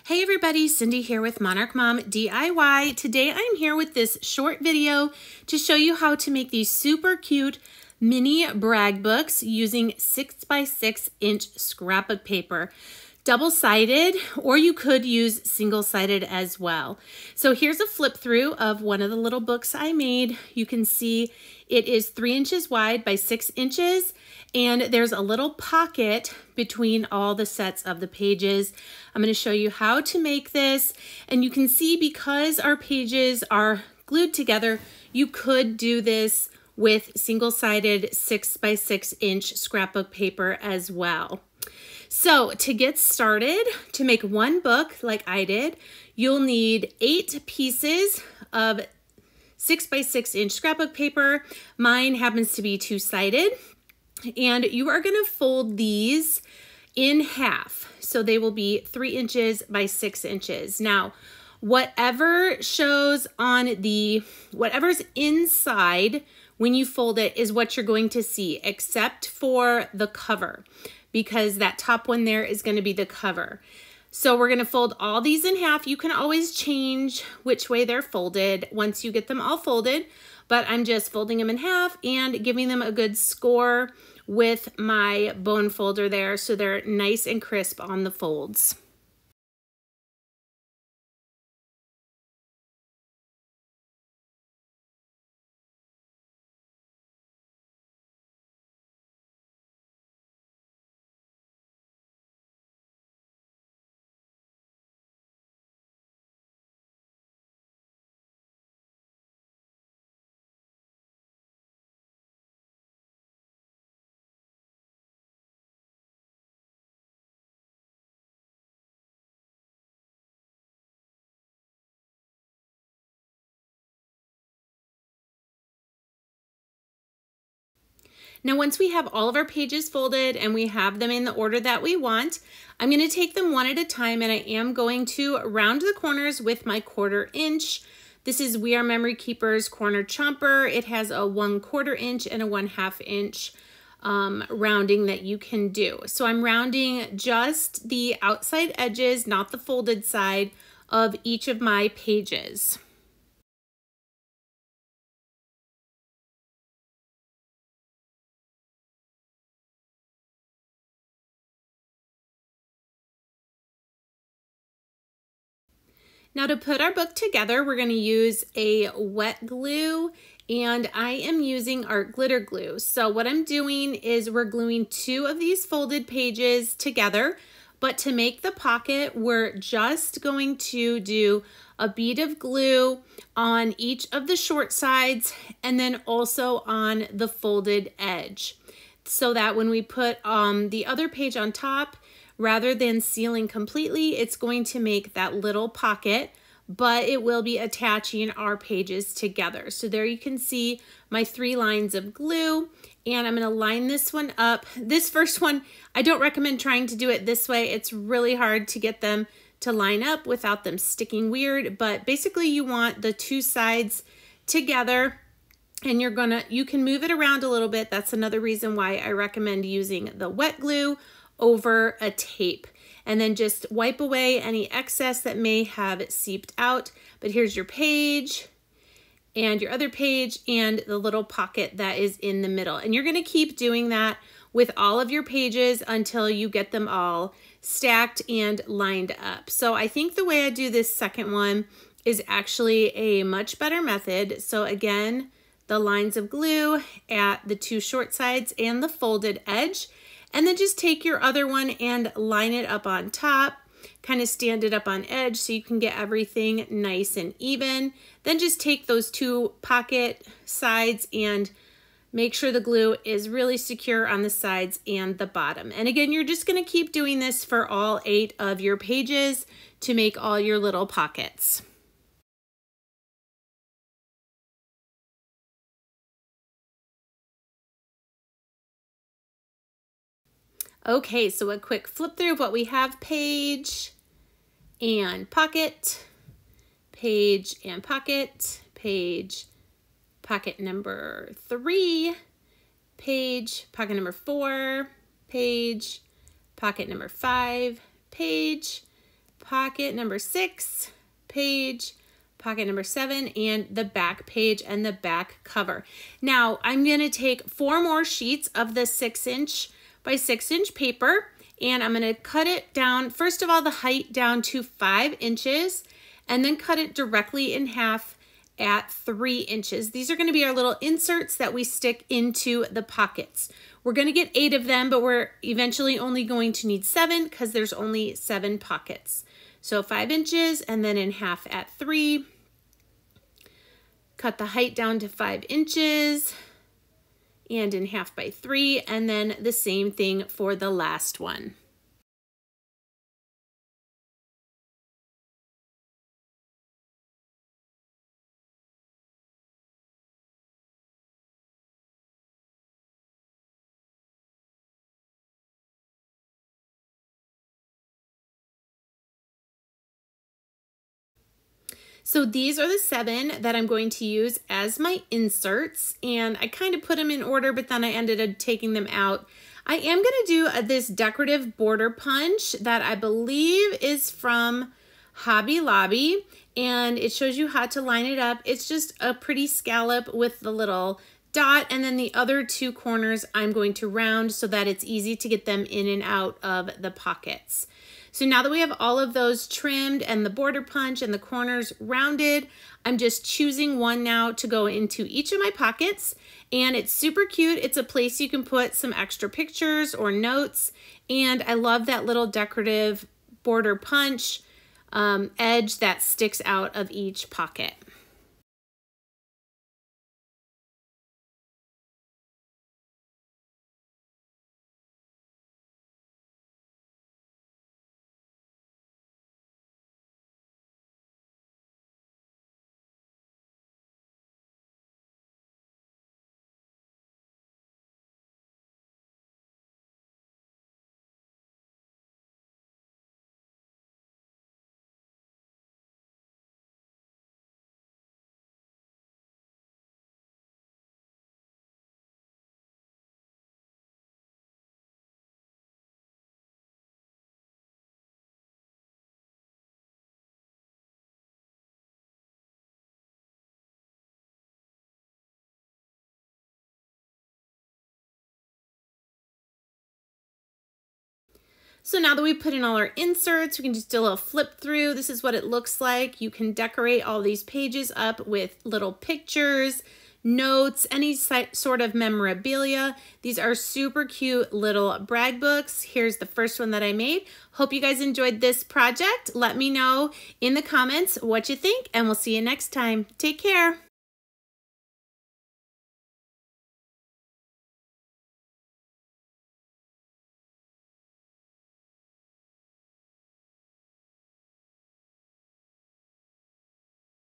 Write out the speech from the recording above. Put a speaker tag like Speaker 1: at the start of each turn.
Speaker 1: Hey everybody, Cindy here with Monarch Mom DIY. Today I'm here with this short video to show you how to make these super cute mini brag books using 6x6 inch scrapbook paper. Double-sided, or you could use single-sided as well. So here's a flip through of one of the little books I made. You can see it is 3 inches wide by 6 inches, and there's a little pocket between all the sets of the pages. I'm going to show you how to make this, and you can see because our pages are glued together, you could do this with single-sided 6x6 inch scrapbook paper as well. So to get started, to make one book like I did, you'll need 8 pieces of 6x6 inch scrapbook paper. Mine happens to be 2-sided, and you are going to fold these in half. So they will be 3 inches by 6 inches. Now, whatever shows on whatever's inside when you fold it is what you're going to see, except for the cover, because that top one there is going to be the cover. So we're going to fold all these in half. You can always change which way they're folded once you get them all folded, but I'm just folding them in half and giving them a good score with my bone folder there so they're nice and crisp on the folds. Now, once we have all of our pages folded and we have them in the order that we want, I'm going to take them one at a time, and I am going to round the corners with my 1/4 inch. This is We Are Memory Keepers Corner Chomper. It has a 1/4 inch and a 1/2 inch rounding that you can do. So I'm rounding just the outside edges, not the folded side, of each of my pages. Now to put our book together, we're going to use a wet glue, and I am using art glitter glue. So what I'm doing is we're gluing 2 of these folded pages together, but to make the pocket, we're just going to do a bead of glue on each of the short sides and then also on the folded edge, so that when we put the other page on top, rather than sealing completely, it's going to make that little pocket, but it will be attaching our pages together. So there you can see my 3 lines of glue, and I'm going to line this one up. This first one, I don't recommend trying to do it this way. It's really hard to get them to line up without them sticking weird, but basically you want the 2 sides together, and you can move it around a little bit. That's another reason why I recommend using the wet glue over a tape, and then just wipe away any excess that may have seeped out. But here's your page and your other page and the little pocket that is in the middle, and you're going to keep doing that with all of your pages until you get them all stacked and lined up. So I think the way I do this second one is actually a much better method. So again, the lines of glue at the 2 short sides and the folded edge, and then just take your other one and line it up on top, kind of stand it up on edge so you can get everything nice and even. Then just take those 2 pocket sides and make sure the glue is really secure on the sides and the bottom. And again, you're just going to keep doing this for all 8 of your pages to make all your little pockets. Okay, so a quick flip through of what we have: page and pocket, page and pocket, page, pocket number 3, page, pocket number 4, page, pocket number 5, page, pocket number 6, page, pocket number 7, and the back page and the back cover. Now I'm going to take 4 more sheets of the 6" by 6" paper, and I'm going to cut it down, first of all, the height down to 5 inches, and then cut it directly in half at 3 inches. These are going to be our little inserts that we stick into the pockets. We're going to get 8 of them, but we're eventually only going to need 7 because there's only 7 pockets. So 5 inches and then in half at 3. Cut the height down to 5 inches and in half by 3, and then the same thing for the last one. So these are the 7 that I'm going to use as my inserts, and I kind of put them in order, but then I ended up taking them out. I am going to do this decorative border punch that I believe is from Hobby Lobby, and it shows you how to line it up. It's just a pretty scallop with the little dot, and then the other 2 corners I'm going to round so that it's easy to get them in and out of the pockets. So now that we have all of those trimmed and the border punch and the corners rounded, I'm just choosing one now to go into each of my pockets, and it's super cute. It's a place you can put some extra pictures or notes, and I love that little decorative border punch edge that sticks out of each pocket. So now that we put in all our inserts, we can just do a little flip through. This is what it looks like. You can decorate all these pages up with little pictures, notes, any sort of memorabilia. These are super cute little brag books. Here's the first one that I made. Hope you guys enjoyed this project. Let me know in the comments what you think, and we'll see you next time. Take care.